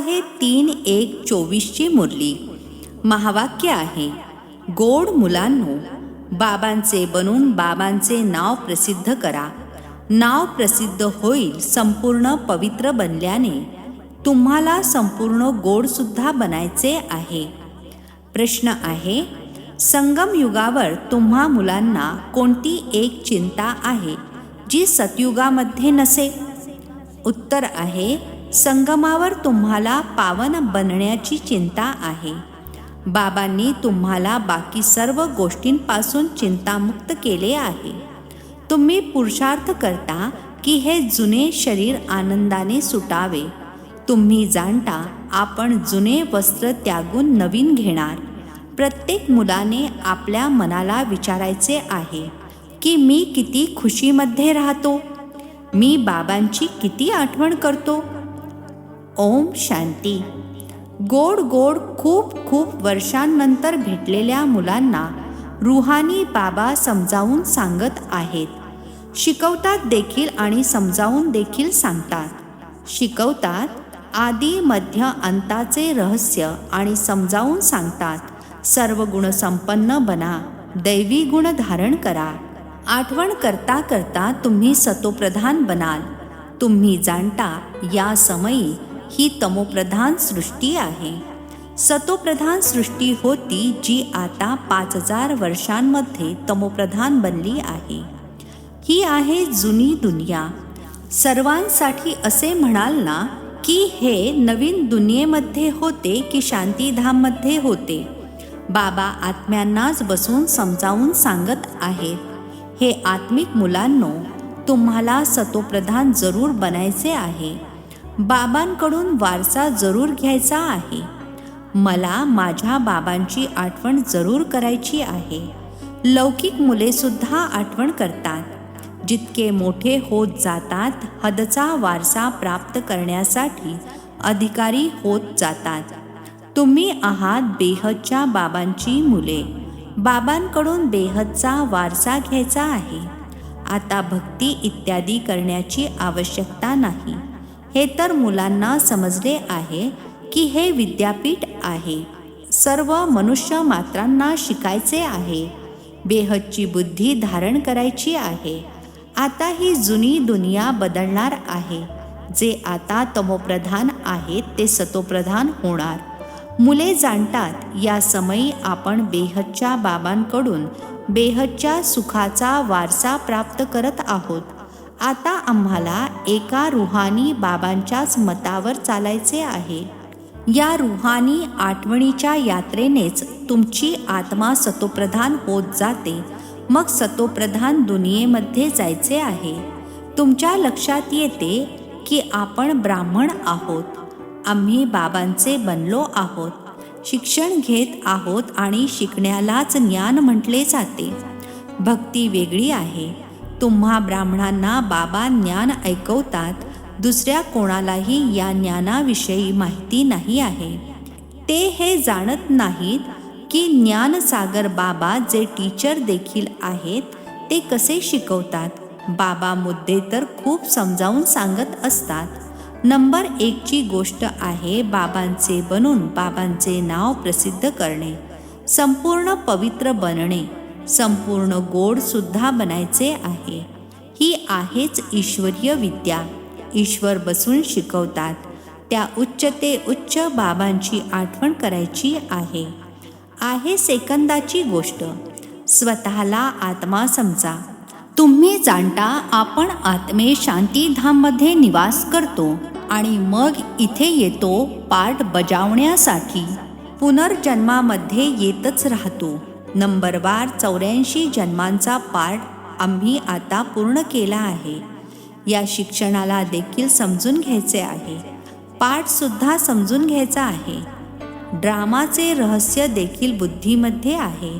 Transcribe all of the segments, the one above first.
आहे 3:1:24ची मुरली. महावाक्य आहे, गोड मुलांनो, बाबांचे बनून बाबांचे नाव प्रसिद्ध करा. नाव प्रसिद्ध होईल संपूर्ण पवित्र बनल्याने. तुम्हाला संपूर्ण गोडसुद्धा बनायचे आहे. प्रश्न आहे, संगम युगावर तुम्हा मुलांना कोणती एक चिंता आहे जी सतयुगामध्ये नसे? उत्तर आहे, संगमावर तुम्हाला पावन बनण्याची चिंता आहे. बाबांनी तुम्हाला बाकी सर्व गोष्टींपासून चिंतामुक्त केले आहे. तुम्ही पुरुषार्थ करता की हे जुने शरीर आनंदाने सुटावे. तुम्ही जाणता आपण जुने वस्त्र त्यागून नवीन घेणार. प्रत्येक मुलाने आपल्या मनाला विचारायचे आहे की मी किती खुशीमध्ये राहतो, मी बाबांची किती आठवण करतो. ओम शांती. गोड गोड खूप खूप वर्षांनंतर भेटलेल्या मुलांना रुहानी बाबा समजावून सांगत आहेत. शिकवतात देखील आणि समजावून देखील सांगतात. शिकवतात, आदी मध्य अंताचे रहस्य आणि समजावून सांगतात. सर्व गुण संपन्न बना, दैवी गुण धारण करा. आठवण करता करता तुम्ही सतोप्रधान बनाल. तुम्ही जाणता या समयी ही तमोप्रधान सृष्टी आहे. सतोप्रधान सृष्टी होती जी आता 5000 वर्षांमध्ये तमोप्रधान बनली आहे. ही आहे जुनी दुनिया. सर्वांसाठी असे म्हणाल ना की हे नवीन दुनियेमध्ये होते की शांतीधाममध्ये होते? बाबा आत्म्यांनाच बसून समजावून सांगत आहेत, हे आत्मिक मुलांनो, तुम्हाला सतोप्रधान जरूर बनायचे आहे. बाबांकडून वारसा जरूर घ्यायचा आहे. मला माझ्या बाबांची आठवण जरूर करायची आहे. लौकिक मुलेसुद्धा आठवण करतात. जितके मोठे होत जातात, हदचा वारसा प्राप्त करण्यासाठी अधिकारी होत जातात. तुम्ही आहात बेहदच्या बाबांची मुले. बाबांकडून बेहदचा वारसा घ्यायचा आहे. आता भक्ती इत्यादी करण्याची आवश्यकता नाही. हे तर मुलांना समजले आहे की हे विद्यापीठ आहे. सर्व मनुष्य मात्रांना शिकायचे आहे. बेहदची बुद्धी धारण करायची आहे. आता ही जुनी दुनिया बदलणार आहे. जे आता तमोप्रधान आहेत ते सतोप्रधान होणार. मुले जाणतात या समयी आपण बेहदच्या बाबांकडून बेहदच्या सुखाचा वारसा प्राप्त करत आहोत. आता आम्हाला एका रुहानी बाबांच्याच मतावर चालायचे आहे. या रुहानी आठवणीच्या यात्रेनेच तुमची आत्मा सतोप्रधान होत जाते. मग सतोप्रधान दुनियेमध्ये जायचे आहे. तुमच्या लक्षात येते की आपण ब्राह्मण आहोत. आम्ही बाबांचे बनलो आहोत. शिक्षण घेत आहोत आणि शिकण्यालाच ज्ञान म्हटले जाते. भक्ती वेगळी आहे. तुम्हा ब्राह्मणांना बाबा ज्ञान ऐकवतात. दुसऱ्या कोणालाही या ज्ञानाविषयी माहिती नाही आहे. ते हे जाणत नाहीत की ज्ञानसागर बाबा जे टीचर देखील आहेत ते कसे शिकवतात. बाबा मुद्दे तर खूप समजावून सांगत असतात. नंबर 1ची गोष्ट आहे बाबांचे बनून बाबांचे नाव प्रसिद्ध करणे, संपूर्ण पवित्र बनणे, संपूर्ण गोड सुद्धा बनायचे आहे. ही आहेच ईश्वरीय विद्या. ईश्वर बसून शिकवतात. त्या उच्च ते उच्च बाबांची आठवण करायची आहे. सेकंदाची गोष्ट, स्वतःला आत्मा समजा. तुम्ही जाणता आपण आत्मे शांतीधाममध्ये निवास करतो आणि मग इथे येतो पाठ बजावण्यासाठी. पुनर्जन्मामध्ये येतच राहतो. नंबरवार 84 जन्मांचा पाठ आम्ही आता पूर्ण केला आहे. या शिक्षणाला देखील समजून घ्यायचे आहे. पाठसुद्धा समजून घ्यायचा आहे. ड्रामाचे रहस्य देखील बुद्धीमध्ये आहे.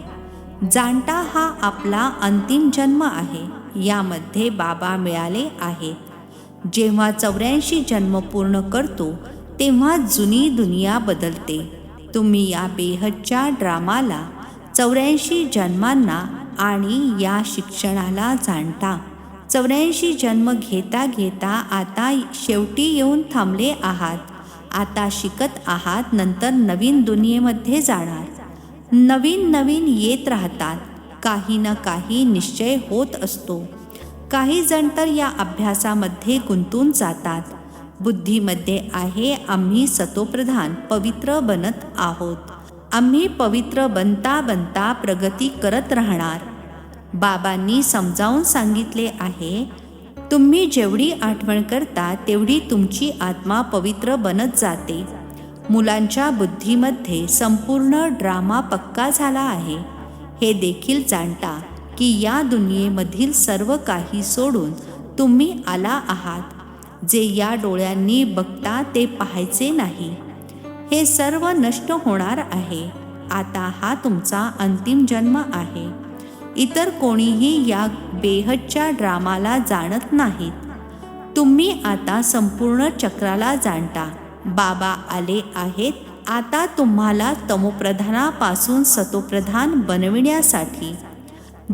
जाणता हा आपला अंतिम जन्म आहे. यामध्ये बाबा मिळाले आहेत. जेव्हा 84 जन्म पूर्ण करतो तेव्हा जुनी दुनिया बदलते. तुम्ही या बेहदच्या ड्रामाला 84 जन्मांना आणि या शिक्षणाला जाणता. 84 जन्म घेता घेता आता शेवटी येऊन थांबले आहात. आता शिकत आहात, नंतर नवीन दुनियेमध्ये जाणार. नवीन नवीन येत राहतात. काही ना काही निश्चय होत असतो. काही जण तर या अभ्यासामध्ये गुंतून जातात. बुद्धीमध्ये आहे आम्ही सतोप्रधान पवित्र बनत आहोत. आम्ही पवित्र बनता बनता प्रगती करत राहणार. बाबांनी समजावून सांगितले आहे, तुम्ही जेवढी आठवण करता तेवढी तुमची आत्मा पवित्र बनत जाते. मुलांच्या बुद्धीमध्ये संपूर्ण ड्रामा पक्का झाला आहे. हे देखील जाणता की या दुनियेमधील सर्व काही सोडून तुम्ही आला आहात. जे या डोळ्यांनी बघता ते पाहायचे नाही. हे सर्व नष्ट होणार आहे. आता हा तुमचा अंतिम जन्म आहे. इतर कोणीही या बेहदच्या ड्रामाला जाणत नाहीत. तुम्ही आता संपूर्ण चक्राला जाणता. बाबा आले आहेत आता तुम्हाला तमोप्रधानापासून सतोप्रधान बनविण्यासाठी.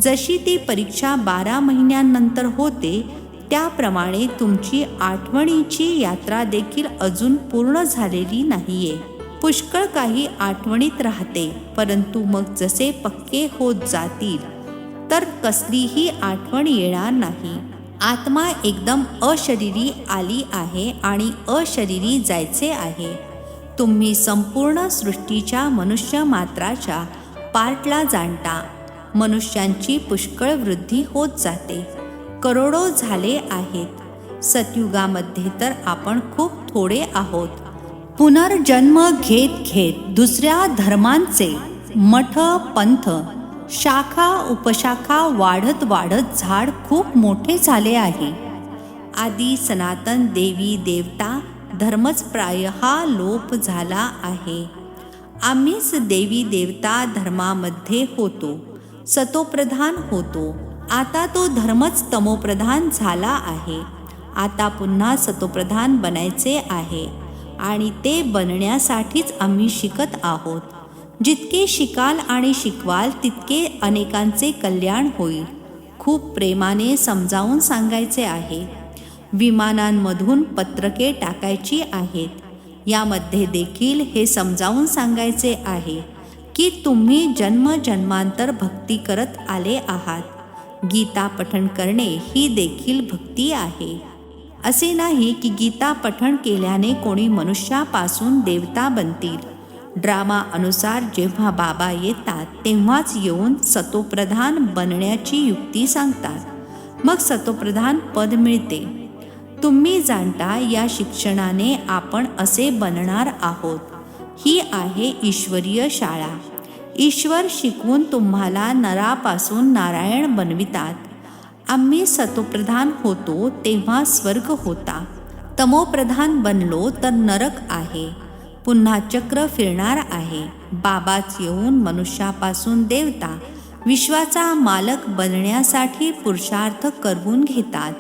जशी ती परीक्षा 12 महिन्यांनंतर होते, त्याप्रमाणे तुमची आठवणीची यात्रा देखील अजून पूर्ण झालेली नाहीये. पुष्कळ काही आठवणीत राहते, परंतु मग जसे पक्के होत जातील तर कसलीही आठवण येणार नाही. आत्मा एकदम अशरीरी आली आहे आणि अशरीरी जायचे आहे. तुम्ही संपूर्ण सृष्टीच्या मनुष्य मात्राच्या पार्टला जाणता. मनुष्यांची पुष्कळ वृद्धी होत जाते. करोडो झाले आहेत. सतयुगामध्ये तर आपण खूप थोडे आहोत. पुनर्जन्म घेत घेत दुसऱ्या धर्मांचे मठ पंथ शाखा उपशाखा वाढत वाढत झाड खूप मोठे झाले आहे. आदी सनातन देवी देवता धर्मच प्रायः लोप झाला आहे. आम्हीच देवी देवता धर्मामध्ये होतो, सतोप्रधान होतो. आता तो धर्मच तमोप्रधान झाला आहे. आता पुन्हा सतोप्रधान बनायचे आहे आणि ते बनण्यासाठीच आम्ही शिकत आहोत. जितके शिकाल आणि शिकवाल तितके अनेकांचे कल्याण होईल. खूप प्रेमाने समजावून सांगायचे आहे. विमानांमधून पत्रके टाकायची आहेत. यामध्ये देखील हे समजावून सांगायचे आहे की तुम्ही जन्मजन्मांतर भक्ती करत आले आहात. गीता पठण करणे ही देखील भक्ती आहे. असे नाही की गीता पठण केल्याने कोणी मनुष्यापासून देवता बनतील. ड्रामा अनुसार जेव्हा बाबा येतात तेव्हाच येऊन सतोप्रधान बनण्याची युक्ती सांगतात. मग सतोप्रधान पद मिळते. तुम्ही जाणता या शिक्षणाने आपण असे बनणार आहोत. ही आहे ईश्वरीय शाळा. ईश्वर शिकवून तुम्हाला नरापासून नारायण बनवितात. आम्ही सतोप्रधान होतो तेव्हा स्वर्ग होता. तमोप्रधान बनलो तर नरक आहे. पुन्हा चक्र फिरणार आहे. बाबाच येऊन मनुष्यापासून देवता विश्वाचा मालक बनण्यासाठी पुरुषार्थ करवून घेतात.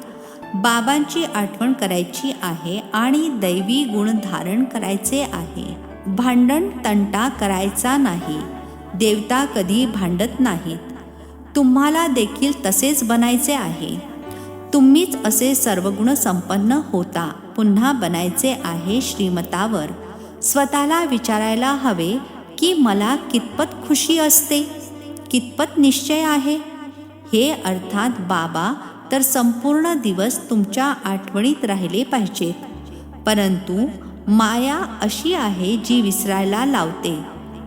बाबांची आठवण करायची आहे आणि दैवी गुण धारण करायचे आहे. भांडण तंटा करायचा नाही. देवता कधी भांडत नाहीत. तुम्हाला देखील तसेच बनायचे आहे. तुम्हीच असे सर्वगुण संपन्न होता. पुन्हा बनायचे आहे श्रीमतावर. स्वतःला विचारायला हवे की मला कितपत खुशी असते, कितपत निश्चय आहे. हे अर्थात बाबा तर संपूर्ण दिवस तुमच्या आठवणीत राहिले पाहिजेत. परंतु माया अशी आहे जी विसरायला लावते.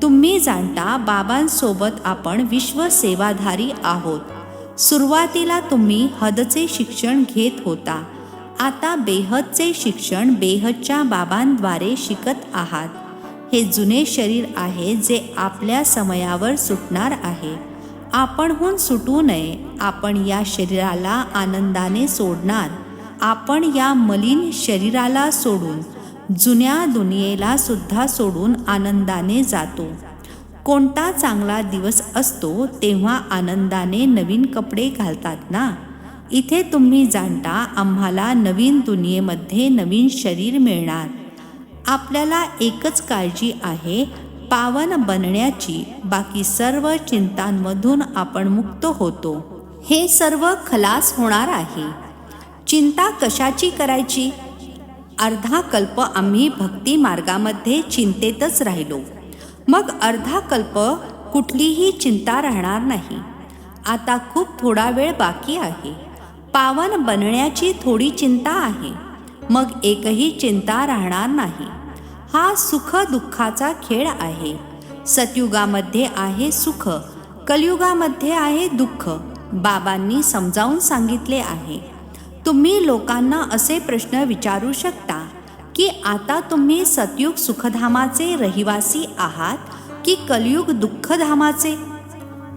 तुम्ही जाणता बाबांसोबत आपण विश्वसेवाधारी आहोत. सुरुवातीला तुम्ही हदचे शिक्षण घेत होता. आता बेहदचे शिक्षण बेहदच्या बाबांद्वारे शिकत आहात. हे जुने शरीर आहे जे आपल्या समयावर सुटणार आहे. आपणहून सुटू नये. आपण या शरीराला आनंदाने सोडणार. आपण या मलिन शरीराला सोडून जुन्या दुनियेला सुद्धा सोडून आनंदाने जातो. कोणता चांगला दिवस असतो तेव्हा आनंदाने नवीन कपडे घालतात ना. इथे तुम्ही जाणता आम्हाला नवीन दुनियेमध्ये नवीन शरीर मिळणार. आपल्याला एकच काळजी आहे, पावन बनण्याची. बाकी सर्व चिंतांमधून आपण मुक्त होतो. हे सर्व खलास होणार आहे. चिंता कशाची करायची? अर्धा कल्प आम्ही भक्ती मार्गामध्ये चिंतेतच राहिलो. मग अर्धा कल्प कुठलीही चिंता राहणार नाही. आता खूप थोडा वेळ बाकी आहे. पावन बनण्याची थोडी चिंता आहे. मग एकही चिंता राहणार नाही. हा सुख दुःखाचा खेळ आहे. सतयुगामध्ये आहे सुख, कलियुगामध्ये आहे दुःख. बाबांनी समजावून सांगितले आहे. तुम्ही लोकांना असे प्रश्न विचारू शकता की आता तुम्ही सतयुग सुखधामाचे रहिवासी आहात की कलियुग दुःखधामाचे?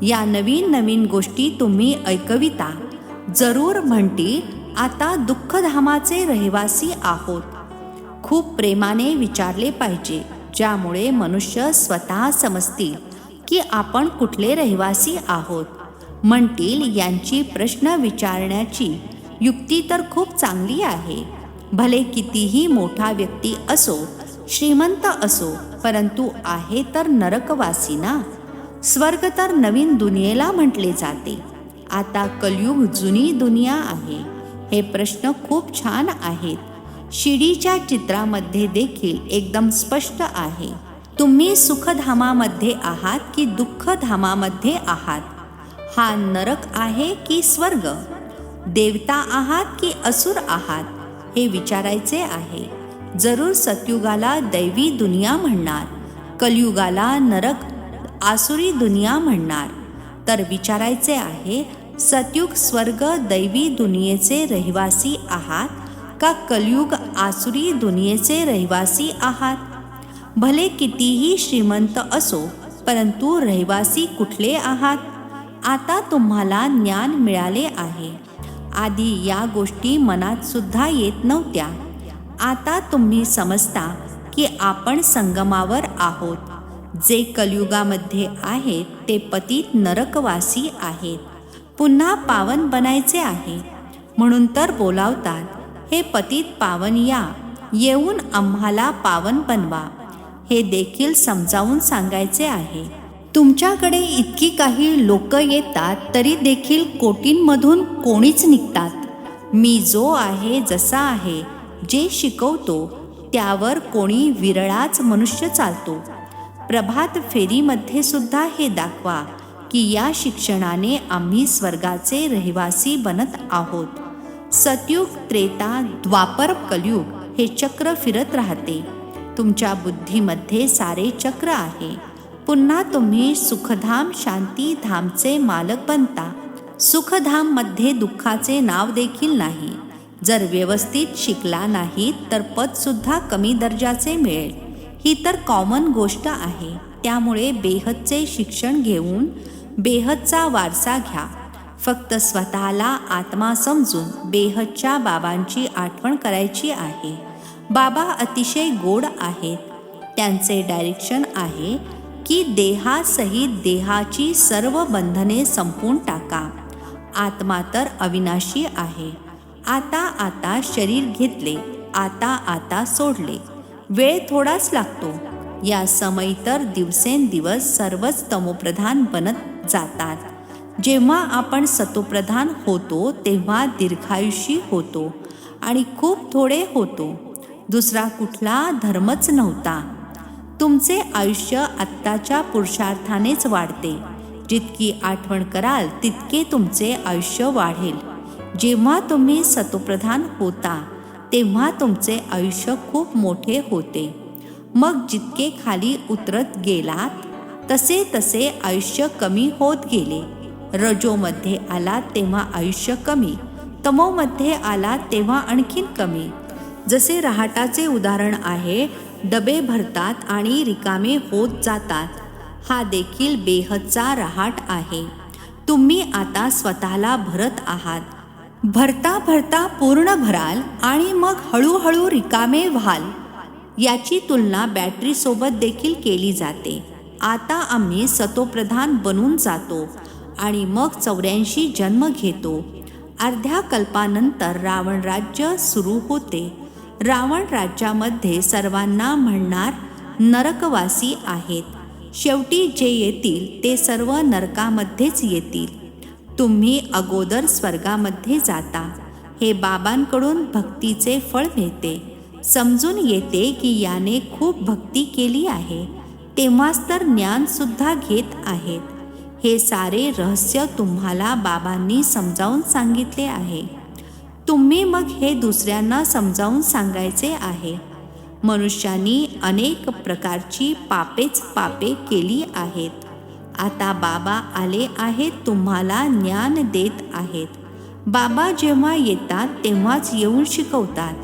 या नवीन नवीन गोष्टी तुम्ही ऐकविता. जरूर म्हणतील आता दुःखधामाचे रहिवासी आहोत. खूप प्रेमाने विचारले पाहिजे, ज्यामुळे मनुष्य स्वतः समजतील की आपण कुठले रहिवासी आहोत. म्हणतील यांची प्रश्न विचारण्याची युक्ती तर खूप चांगली आहे. भले कितीही मोठा व्यक्ती असो, श्रीमंत असो, परंतु आहे तर नरकवासी ना. स्वर्ग तर नवीन दुनियेला म्हटले जाते. आता कलियुग जुनी दुनिया आहे. हे प्रश्न खूप छान आहेत. शिडीच्या चित्रामध्ये देखील एकदम स्पष्ट आहे. तुम्ही सुखधामामध्ये आहात की दुःखधामामध्ये आहात? हा नरक आहे की स्वर्ग? देवता आहात की असुर आहात? हे विचारायचे आहे. जरूर सतयुगाला दैवी दुनिया म्हणणार, कलियुगाला नरक आसुरी दुनिया म्हणणार. तर विचारायचे आहे, सतयुग स्वर्ग दैवी दुनियेचे रहिवासी आहात का कलियुग आसुरी दुनियेचे रहिवासी आहात? भले कितीही श्रीमंत असो, परंतु रहिवासी कुठले आहात? आता तुम्हाला ज्ञान मिळाले आहे. आधी या गोष्टी मनात सुद्धा येत नव्हत्या. आता तुम्ही समजता की आपण संगमावर आहोत. जे कलियुगामध्ये आहेत ते पतित नरकवासी आहेत. पुन्हा पावन बनायचे आहे. म्हणून तर बोलावतात, हे पतित पावन या, येऊन आम्हाला पावन बनवा. हे देखील समजावून सांगायचे आहे. तुमच्याकडे इतकी काही लोक येतात तरी देखील कोटींमधून कोणीच निघतात. मी जो आहे जसा आहे, जे शिकवतो त्यावर कोणी विरळाच मनुष्य चालतो. प्रभात फेरीमध्ये सुद्धा हे दाखवा की या शिक्षणाने आम्ही स्वर्गाचे रहिवासी बनत आहोत. सतयुग, त्रेता, द्वापर, कलियुग हे चक्र फिरत राहते. तुमच्या बुद्धीमध्ये सारे चक्र आहे. पुन्हा तुम्ही सुखधाम शांतीधामचे मालक बनता. सुखधाममध्ये दुःखाचे नाव देखील नाही. जर व्यवस्थित शिकला नाहीत तर पदसुद्धा कमी दर्जाचे मिळेल. ही तर कॉमन गोष्ट आहे. त्यामुळे बेहदचे शिक्षण घेऊन बेहदचा वारसा घ्या. फक्त स्वतःला आत्मा समजून बेहदच्या बाबांची आठवण करायची आहे. बाबा अतिशय गोड आहेत. त्यांचे डायरेक्शन आहे की देहासहित देहाची सर्व बंधने संपवून टाका. आत्मा तर अविनाशी आहे. आता शरीर घेतले, आता सोडले. वेळ थोडाच लागतो. या समय तर दिवसेंदिवस सर्वच तमोप्रधान बनत जातात. जेव्हा आपण सतोप्रधान होतो तेव्हा दीर्घायुषी होतो आणि खूप थोडे होतो. दुसरा कुठला धर्मच नव्हता. तुमचे आयुष्य आत्ताच्या पुरुषार्थानेच वाढते. जितकी आठवण कराल तितके तुमचे आयुष्य वाढेल. जेव्हा तुम्ही सतोप्रधान होता तेव्हा तुमचे आयुष्य खूप मोठे होते. मग जितके खाली उतरत गेलात तसे तसे आयुष्य कमी होत गेले. रजोमध्ये आलात तेव्हा आयुष्य कमी, तमोमध्ये आलात तेव्हा आणखीन कमी. जसे रहाटाचे उदाहरण आहे, डबे भरतात आणि रिकामे होत जातात. हा देखील बेहदचा रहाट आहे. तुम्ही आता स्वतःला भरत आहात. भरता भरता पूर्ण भराल आणि मग हळूहळू रिकामे व्हाल. याची तुलना बॅटरीसोबत देखील केली जाते. आता आम्ही सतोप्रधान बनून जातो आणि मग 84 जन्म घेतो. अर्ध्या कल्पानंतर रावण राज्य सुरू होते. रावण राज्यामध्ये सर्वांना म्हणणार नरकवासी आहेत. शेवटी जे येतील ते सर्व नरकामध्येच येतील. तुम्ही अगोदर स्वर्गामध्ये जाता. हे बाबांकडून भक्तीचे फळ मिळते. समजून येते की याने खूप भक्ती केली आहे, तेव्हाच तर ज्ञानसुद्धा घेत आहेत. हे सारे रहस्य तुम्हाला बाबांनी समजावून सांगितले आहे. तुम्ही मग हे दुसऱ्यांना समजावून सांगायचे आहे. मनुष्यांनी अनेक प्रकारची पापे केली आहेत. आता बाबा आले आहेत, तुम्हाला ज्ञान देत आहेत. बाबा जेव्हा येतात तेव्हाच येऊन शिकवतात.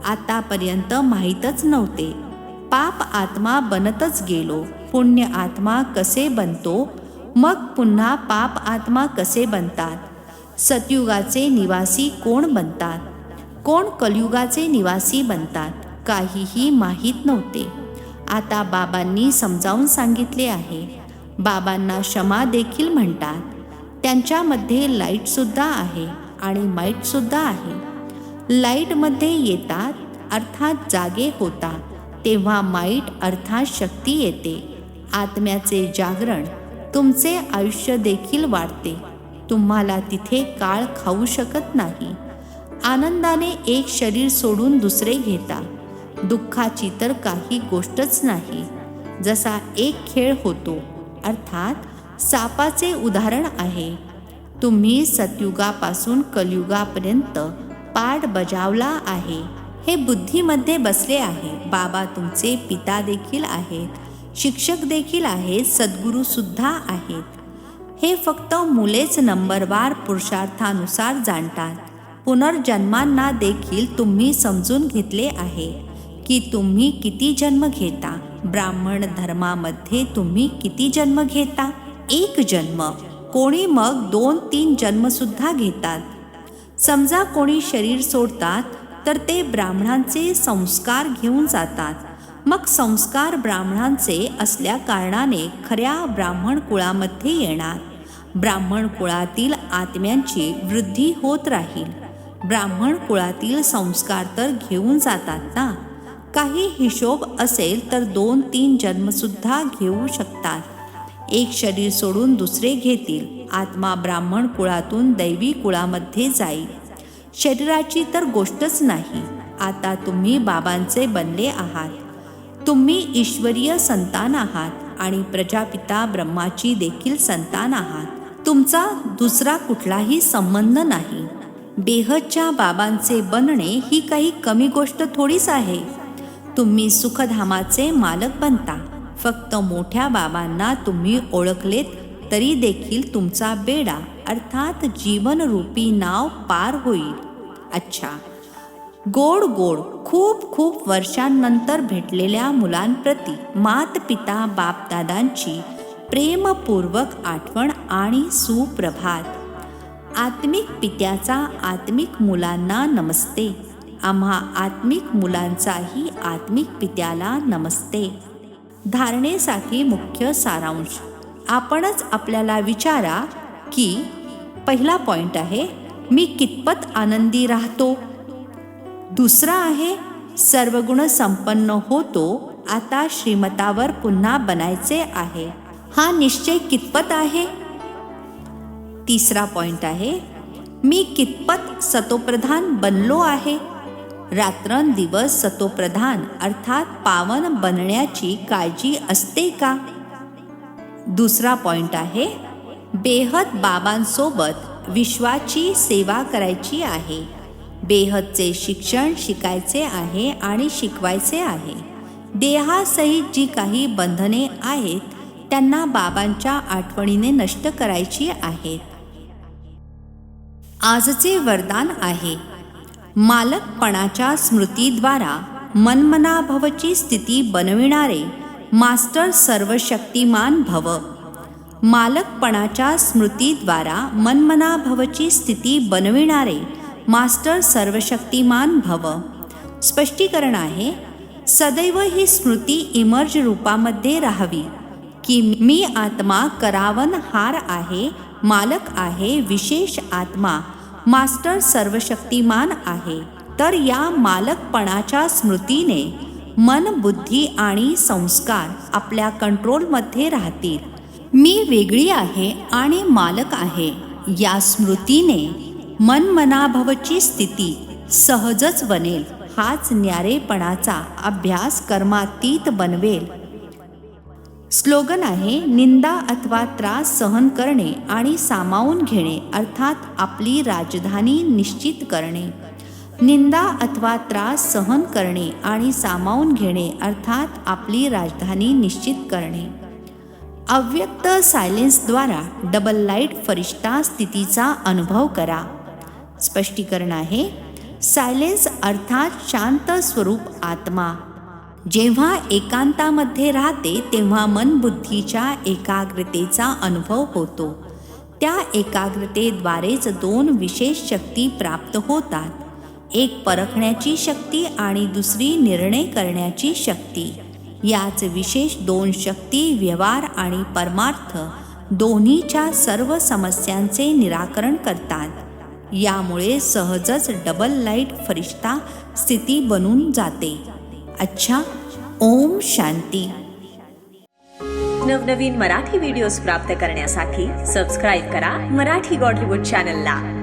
आतापर्यंत माहीतच नव्हते. पाप आत्मा बनतच गेलो. पुण्य आत्मा कसे बनतो, मग पुन्हा पाप आत्मा कसे बनतात. सतयुगाचे निवासी कोण बनतात, कोण कलियुगाचे निवासी बनतात, काहीही माहीत नव्हते. आता बाबांनी समजावून सांगितले आहे. बाबांना क्षमा देखील म्हणतात. त्यांच्यामध्ये लाईटसुद्धा आहे आणि माईटसुद्धा आहे. लाईटमध्ये येतात अर्थात जागे होता, तेव्हा माईट अर्थात शक्ती येते. आत्म्याचे जागरण, तुमचे आयुष्य देखील वाढते. तुम्हाला तिथे काळ खाऊ शकत नाही. आनंदाने एक शरीर सोडून दुसरे घेता. दुःखाची तर काही गोष्टच नाही. जसा एक खेळ होतो, अर्थात सापाचे उदाहरण आहे. तुम्ही सतयुगापासून कलियुगापर्यंत पाठ बजावला आहे. हे बुद्धीमध्ये बसले आहे. बाबा तुमचे पिता देखील आहेत, शिक्षक देखील आहेत, सद्गुरूसुद्धा आहेत. हे फक्त मुलेच नंबरवार पुरुषार्थानुसार जाणतात. पुनर्जन्मांना देखील तुम्ही समजून घेतले आहे की तुम्ही किती जन्म घेता. ब्राह्मण धर्मामध्ये तुम्ही किती जन्म घेता? एक जन्म. कोणी मग 2-3 जन्मसुद्धा घेतात. समजा कोणी शरीर सोडतात तर ते ब्राह्मणांचे संस्कार घेऊन जातात. मग संस्कार ब्राह्मणांचे असल्या कारणाने खऱ्या ब्राह्मण कुळामध्ये येणार. ब्राह्मण कुळातील आत्म्यांची वृद्धी होत राहील. ब्राह्मण कुळातील संस्कार तर घेऊन जातात ना. काही हिशोब असेल तर 2-3 जन्मसुद्धा घेऊ शकतात. एक शरीर सोडून दुसरे घेतील. आत्मा ब्राह्मण कुळातून दैवी कुळामध्ये जाईल. शरीराची तर गोष्टच नाही. आता तुम्ही बाबांचे बनले आहात. तुम्ही ईश्वरीय संतान आहात आणि प्रजापिता ब्रह्माची देखील संतान आहात. तुमचा दुसरा कुठलाही संबंध नाही. बेहदच्या बाबांचे बनणे ही काही कमी गोष्ट थोडीच आहे. तुम्ही सुखधामाचे मालक बनता. फक्त मोठ्या बाबांना तुम्ही ओळखलेत तरी देखील तुमचा बेडा अर्थात जीवनरूपी नाव पार होईल. अच्छा, गोड गोड खूप वर्षांनंतर भेटलेल्या मुलांप्रती मात पिता बापदादांची प्रेमपूर्वक आठवण आणि सुप्रभात. आत्मिक पित्याचा आत्मिक मुलांना नमस्ते. आम्हा आत्मिक मुलांचाही आत्मिक पित्याला नमस्ते. धारणेसाठी मुख्य सारांश. आपणच आपल्याला विचारा की पहिला पॉइंट आहे, मी कितपत आनंदी राहतो. दुसरा आहे, सर्वगुण संपन्न होतो. आता श्रीमतावर पुन्हा बनायचे आहे. हा निश्चय कितपत आहे. तिसरा पॉइंट आहे, मी कितपत सतोप्रधान बनलो आहे. रात्रंदिवस सतोप्रधान अर्थात पावन बनण्याची काळजी असते का. दुसरा पॉइंट आहे, बेहद बाबांसोबत विश्वाची सेवा करायची आहे. बेहदचे शिक्षण शिकायचे आहे आणि शिकवायचे आहे. देहासहित जी काही बंधने आहेत त्यांना बाबांच्या आठवणीने नष्ट करायची आहेत. आजचे वरदान आहे, मालकपणाच्या स्मृतीद्वारा मनमनाभवची स्थिती बनविणारे मास्टर सर्वशक्तिमान भव. मालकपणाच्या स्मृतीद्वारा मनमनाभवची स्थिती बनविणारे मास्टर सर्वशक्तिमान भव. स्पष्टीकरण आहे, सदैव ही स्मृती इमर्ज रूपामध्ये राहावी की मी आत्मा करावनहार आहे, मालक आहे, विशेष आत्मा मास्टर सर्वशक्तिमान आहे. तर या मालकपणाच्या स्मृतीने मन, बुद्धी आणि संस्कार आपल्या कंट्रोलमध्ये राहतील. मी वेगळी आहे आणि मालक आहे या स्मृतीने मनमनाभवची स्थिती सहजच बनेल. हाच न्यारेपणाचा अभ्यास कर्मातीत बनवेल. स्लोगन आहे, निंदा अथवा त्रास सहन करणे आणि सामावून घेणे अर्थात आपली राजधानी निश्चित करणे. निंदा अथवा त्रास सहन करणे आणि सामावून घेणे अर्थात आपली राजधानी निश्चित करणे. अव्यक्त सायलेन्सद्वारा डबल लाईट फरिश्ता स्थितीचा अनुभव करा. स्पष्टीकरण आहे, सायलेन्स अर्थात शांत स्वरूप आत्मा. जेव्हा एकांतामध्ये राहते तेव्हा मनबुद्धीच्या एकाग्रतेचा अनुभव होतो. त्या एकाग्रतेद्वारेच दोन विशेष शक्ती प्राप्त होतात, एक परखण्याची शक्ती आणि दुसरी निर्णय करण्याची शक्ती. याच विशेष दोन शक्ती व्यवहार आणि परमार्थ दोन्हीच्या सर्व समस्यांचे निराकरण करतात. यामुळे सहजच डबल लाईट फरिश्ता स्थिती बनून जाते. अच्छा, ओम शांती. नवनवीन मराठी व्हिडिओज प्राप्त करण्यासाठी सबस्क्राईब करा मराठी गॉडलीवूड चॅनलला.